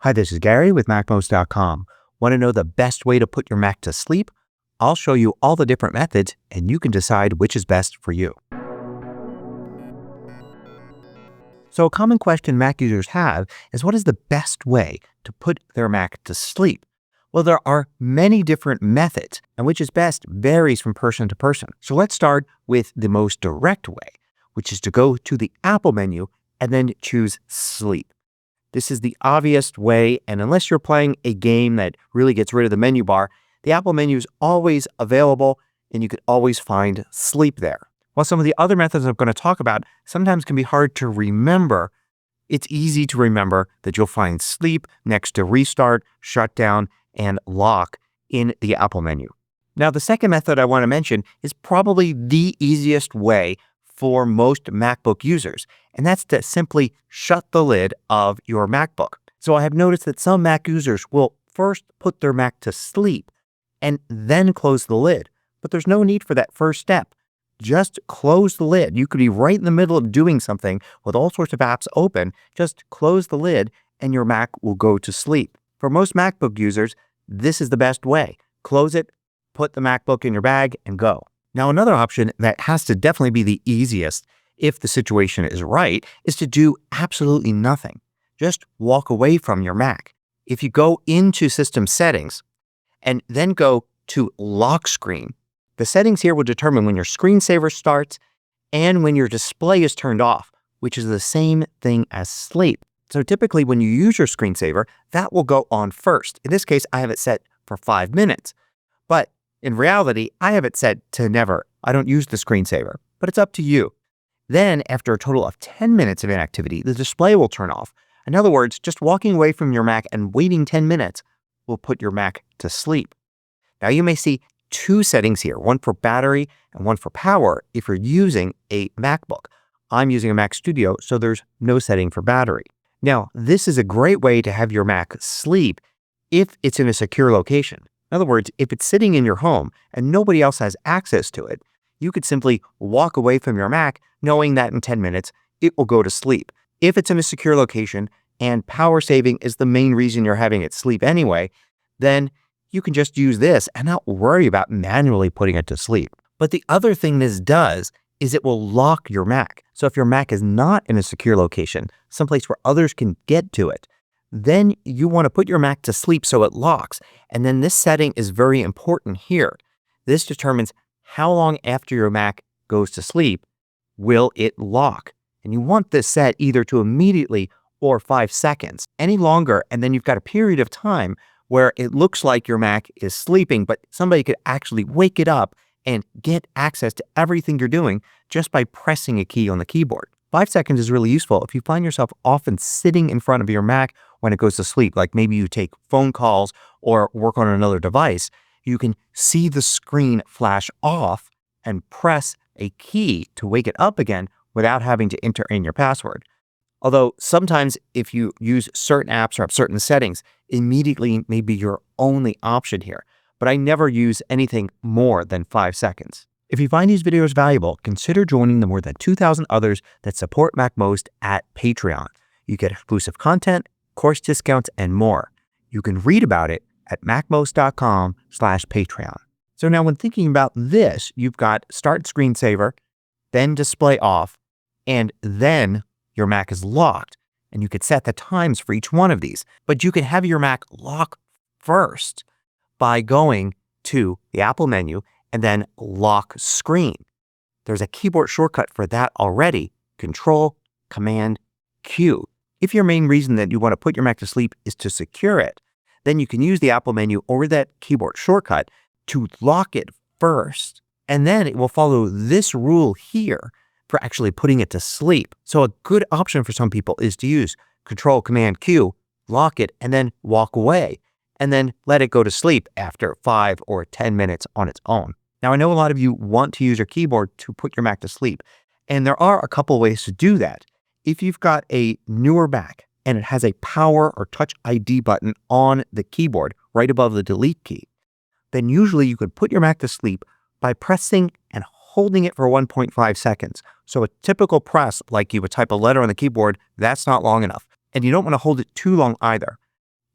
Hi, this is Gary with MACMOST.com. Want to know the best way to put your Mac to sleep? I'll show you all the different methods and you can decide which is best for you. So a common question Mac users have is what is the best way to put their Mac to sleep? Well, there are many different methods and which is best varies from person to person. So let's start with the most direct way, which is to go to the Apple menu and then choose Sleep. This is the obvious way, and unless you're playing a game that really gets rid of the menu bar, the Apple menu is always available and you can always find Sleep there. While some of the other methods I'm going to talk about sometimes can be hard to remember, it's easy to remember that you'll find Sleep next to Restart, Shutdown, and Lock in the Apple menu. Now, the second method I want to mention is probably the easiest way for most MacBook users, and that's to simply shut the lid of your MacBook. So I have noticed that some Mac users will first put their Mac to sleep and then close the lid, but there's no need for that first step. Just close the lid. You could be right in the middle of doing something with all sorts of apps open. Just close the lid and your Mac will go to sleep. For most MacBook users, this is the best way. Close it, put the MacBook in your bag, and go. Now, another option that has to definitely be the easiest if the situation is right is to do absolutely nothing. Just walk away from your Mac. If you go into System Settings and then go to Lock Screen, the settings here will determine when your screensaver starts and when your display is turned off, which is the same thing as sleep. So typically when you use your screensaver, that will go on first. In this case, I have it set for 5 minutes. But in reality, I have it set to never. I don't use the screensaver, but it's up to you. Then, after a total of 10 minutes of inactivity, the display will turn off. In other words, just walking away from your Mac and waiting 10 minutes will put your Mac to sleep. Now, you may see two settings here, one for battery and one for power if you're using a MacBook. I'm using a Mac Studio, so there's no setting for battery. Now, this is a great way to have your Mac sleep if it's in a secure location. In other words, if it's sitting in your home and nobody else has access to it, you could simply walk away from your Mac knowing that in 10 minutes it will go to sleep. If it's in a secure location and power saving is the main reason you're having it sleep anyway, then you can just use this and not worry about manually putting it to sleep. But the other thing this does is it will lock your Mac. So if your Mac is not in a secure location, someplace where others can get to it, then you want to put your Mac to sleep so it locks. And then this setting is very important here. This determines how long after your Mac goes to sleep will it lock. And you want this set either to immediately or 5 seconds. Any longer, and then you've got a period of time where it looks like your Mac is sleeping, but somebody could actually wake it up and get access to everything you're doing just by pressing a key on the keyboard. 5 seconds is really useful if you find yourself often sitting in front of your Mac when it goes to sleep, like maybe you take phone calls or work on another device. You can see the screen flash off and press a key to wake it up again without having to enter in your password. Although sometimes if you use certain apps or have certain settings, immediately may be your only option here. But I never use anything more than 5 seconds. If you find these videos valuable, consider joining the more than 2,000 others that support MacMost at Patreon. You get exclusive content, course discounts, and more. You can read about it at MacMost.com/Patreon. So now when thinking about this, you've got start screensaver, then display off, and then your Mac is locked. And you could set the times for each one of these. But you can have your Mac lock first by going to the Apple menu and then lock screen. There's a keyboard shortcut for that already, Control, Command, Q. If your main reason that you want to put your Mac to sleep is to secure it, then you can use the Apple menu or that keyboard shortcut to lock it first. And then it will follow this rule here for actually putting it to sleep. So a good option for some people is to use Control, Command, Q, lock it, and then walk away, and then let it go to sleep after 5 or 10 minutes on its own. Now, I know a lot of you want to use your keyboard to put your Mac to sleep, and there are a couple ways to do that. If you've got a newer Mac and it has a power or touch ID button on the keyboard right above the delete key, then usually you could put your Mac to sleep by pressing and holding it for 1.5 seconds. So a typical press, like you would type a letter on the keyboard, that's not long enough. And you don't want to hold it too long either.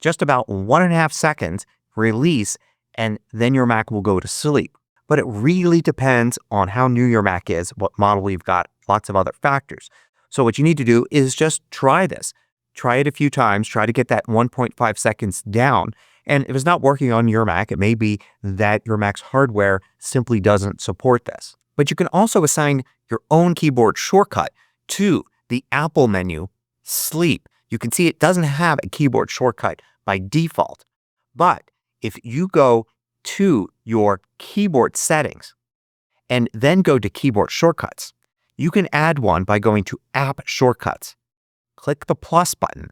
just about 1.5 seconds, release, and then your Mac will go to sleep. But it really depends on how new your Mac is, what model you've got, lots of other factors. So what you need to do is just try this. Try it a few times. Try to get that 1.5 seconds down. And if it's not working on your Mac, it may be that your Mac's hardware simply doesn't support this. But you can also assign your own keyboard shortcut to the Apple menu, Sleep. You can see it doesn't have a keyboard shortcut by default. But if you go to your keyboard settings and then go to keyboard shortcuts, you can add one by going to App Shortcuts. Click the plus button,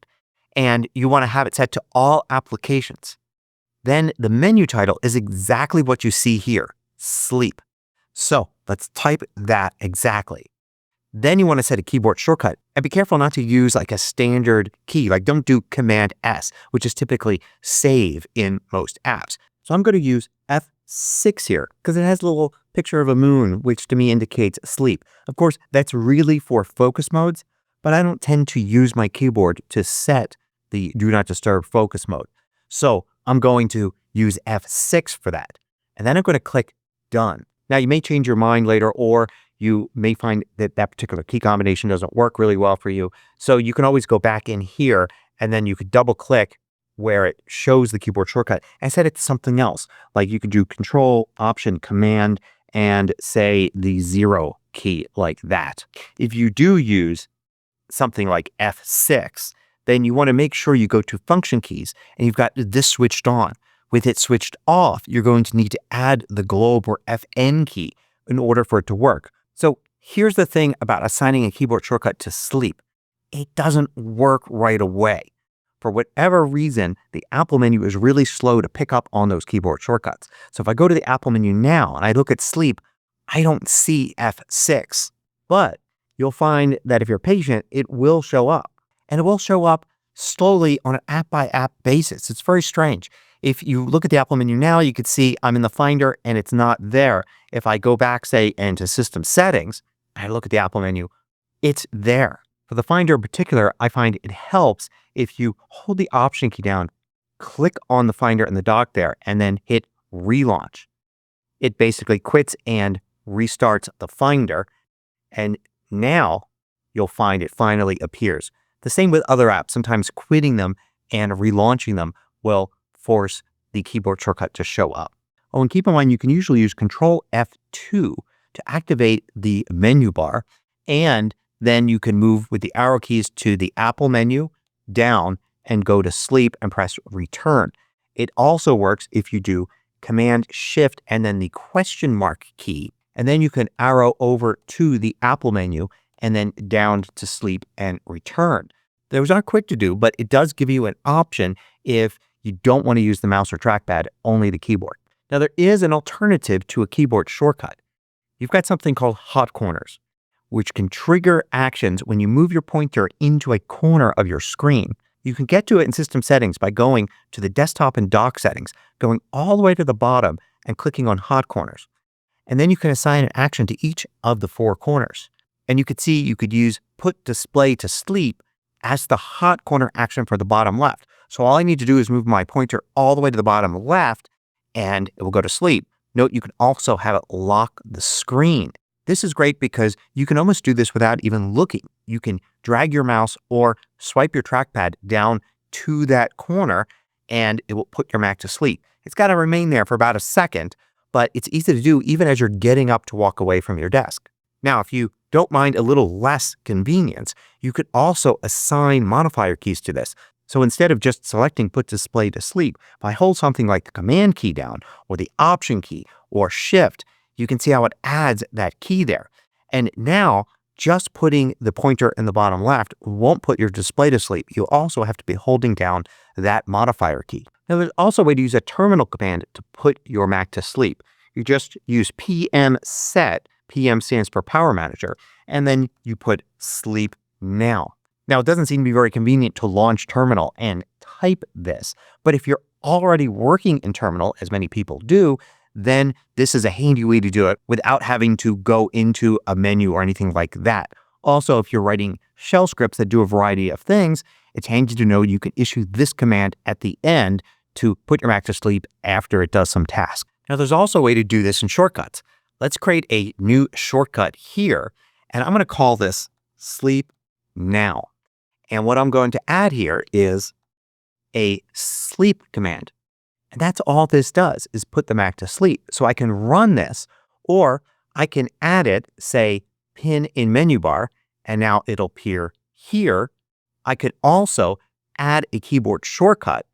and you want to have it set to all applications. Then the menu title is exactly what you see here, Sleep. So let's type that exactly. Then you want to set a keyboard shortcut, and be careful not to use like a standard key. Like don't do Command S, which is typically save in most apps. So I'm going to use F6 here because it has a little picture of a moon, which to me indicates sleep. Of course, that's really for focus modes, but I don't tend to use my keyboard to set the do not disturb focus mode. So I'm going to use F6 for that. And then I'm going to click done. Now you may change your mind later, or you may find that that particular key combination doesn't work really well for you. So you can always go back in here and then you could double click where it shows the keyboard shortcut and set it to something else. Like you could do Control, Option, Command, and say the 0 key like that. If you do use something like F6, then you want to make sure you go to function keys and you've got this switched on. With it switched off, you're going to need to add the globe or FN key in order for it to work. So here's the thing about assigning a keyboard shortcut to Sleep. It doesn't work right away. For whatever reason, the Apple menu is really slow to pick up on those keyboard shortcuts. So if I go to the Apple menu now and I look at Sleep, I don't see F6. But you'll find that if you're patient, it will show up. And it will show up slowly on an app-by-app basis. It's very strange. If you look at the Apple menu now, you could see I'm in the Finder and it's not there. If I go back, say, into System Settings, and I look at the Apple menu, it's there. For the Finder in particular, I find it helps if you hold the Option key down, click on the Finder in the dock there, and then hit Relaunch. It basically quits and restarts the Finder, and now you'll find it finally appears. The same with other apps. Sometimes quitting them and relaunching them will force the keyboard shortcut to show up. Oh, and keep in mind, you can usually use Control F2 to activate the menu bar, and then you can move with the arrow keys to the Apple menu down and go to Sleep and press Return. It also works if you do Command Shift and then the question mark key, and then you can arrow over to the Apple menu and then down to Sleep and Return. Those aren't quick to do, but it does give you an option if you don't want to use the mouse or trackpad, only the keyboard. Now there is an alternative to a keyboard shortcut. You've got something called hot corners, which can trigger actions when you move your pointer into a corner of your screen. You can get to it in System Settings by going to the Desktop and Dock settings, going all the way to the bottom and clicking on Hot Corners. And then you can assign an action to each of the 4 corners. And you could see you could use Put Display to Sleep as the hot corner action for the bottom left. So all I need to do is move my pointer all the way to the bottom left and it will go to sleep. Note you can also have it lock the screen. This is great because you can almost do this without even looking. You can drag your mouse or swipe your trackpad down to that corner and it will put your Mac to sleep. It's got to remain there for about a second, but it's easy to do even as you're getting up to walk away from your desk. Now, if you don't mind a little less convenience, you could also assign modifier keys to this. So instead of just selecting Put Display to Sleep, if I hold something like the Command key down or the Option key or Shift, you can see how it adds that key there. And now just putting the pointer in the bottom left won't put your display to sleep. You'll also have to be holding down that modifier key. Now there's also a way to use a terminal command to put your Mac to sleep. You just use PM set, PM stands for Power Manager, and then you put Sleep Now. Now, it doesn't seem to be very convenient to launch Terminal and type this, but if you're already working in Terminal, as many people do, then this is a handy way to do it without having to go into a menu or anything like that. Also, if you're writing shell scripts that do a variety of things it's handy to know you can issue this command at the end to put your Mac to sleep after it does some task. Now there's also a way to do this in shortcuts. Let's create a new shortcut here, and I'm going to call this Sleep Now. And what I'm going to add here is a sleep command. And that's all this does is put the Mac to sleep. So I can run this, or I can add it, say, pin in menu bar, and now it'll appear here. I could also add a keyboard shortcut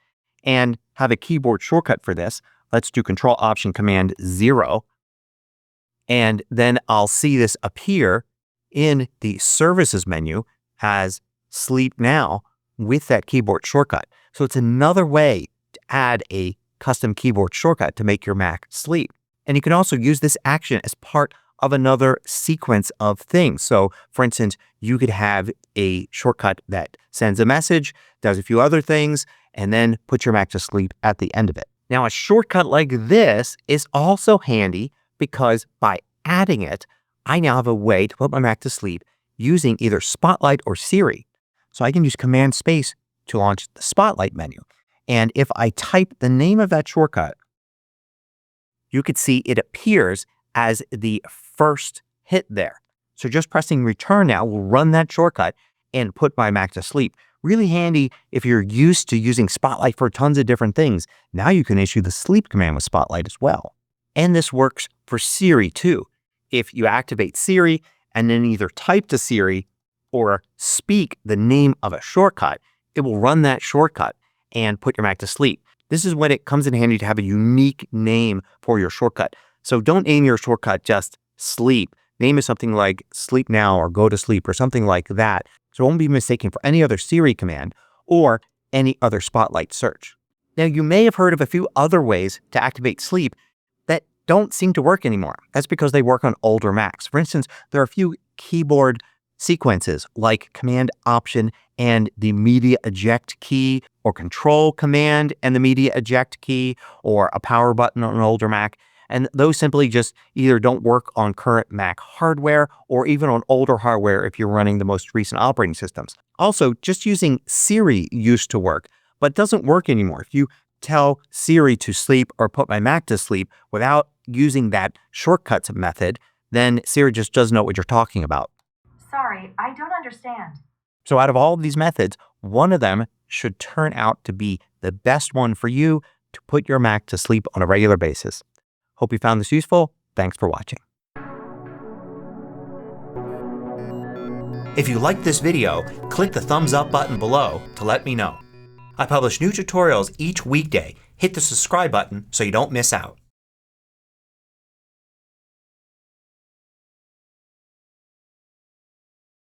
and have a keyboard shortcut for this. Let's do Control-Option-Command-0. And then I'll see this appear in the Services menu as Sleep Now with that keyboard shortcut. So it's another way to add a custom keyboard shortcut to make your Mac sleep. And you can also use this action as part of another sequence of things. So for instance, you could have a shortcut that sends a message, does a few other things, and then puts your Mac to sleep at the end of it. Now a shortcut like this is also handy because by adding it, I now have a way to put my Mac to sleep using either Spotlight or Siri. So I can use Command Space to launch the Spotlight menu. And if I type the name of that shortcut, you could see it appears as the first hit there. So just pressing Return now will run that shortcut and put my Mac to sleep. Really handy if you're used to using Spotlight for tons of different things. Now you can issue the sleep command with Spotlight as well. And this works for Siri too. If you activate Siri and then either type to Siri or speak the name of a shortcut, it will run that shortcut and put your Mac to sleep. This is when it comes in handy to have a unique name for your shortcut. So don't name your shortcut just sleep. Name it something like Sleep Now or Go to Sleep or something like that. So it won't be mistaken for any other Siri command or any other Spotlight search. Now you may have heard of a few other ways to activate sleep that don't seem to work anymore. That's because they work on older Macs. For instance, there are a few keyboard sequences like Command Option and the Media Eject key, or Control Command and the Media Eject key, or a power button on an older Mac. And those simply just either don't work on current Mac hardware or even on older hardware if you're running the most recent operating systems. Also, just using Siri used to work, but doesn't work anymore. If you tell Siri to sleep or put my Mac to sleep without using that shortcuts method, then Siri just doesn't know what you're talking about. Sorry, I don't understand. So out of all of these methods, one of them should turn out to be the best one for you to put your Mac to sleep on a regular basis. Hope you found this useful. Thanks for watching. If you liked this video, click the thumbs up button below to let me know. I publish new tutorials each weekday. Hit the subscribe button so you don't miss out.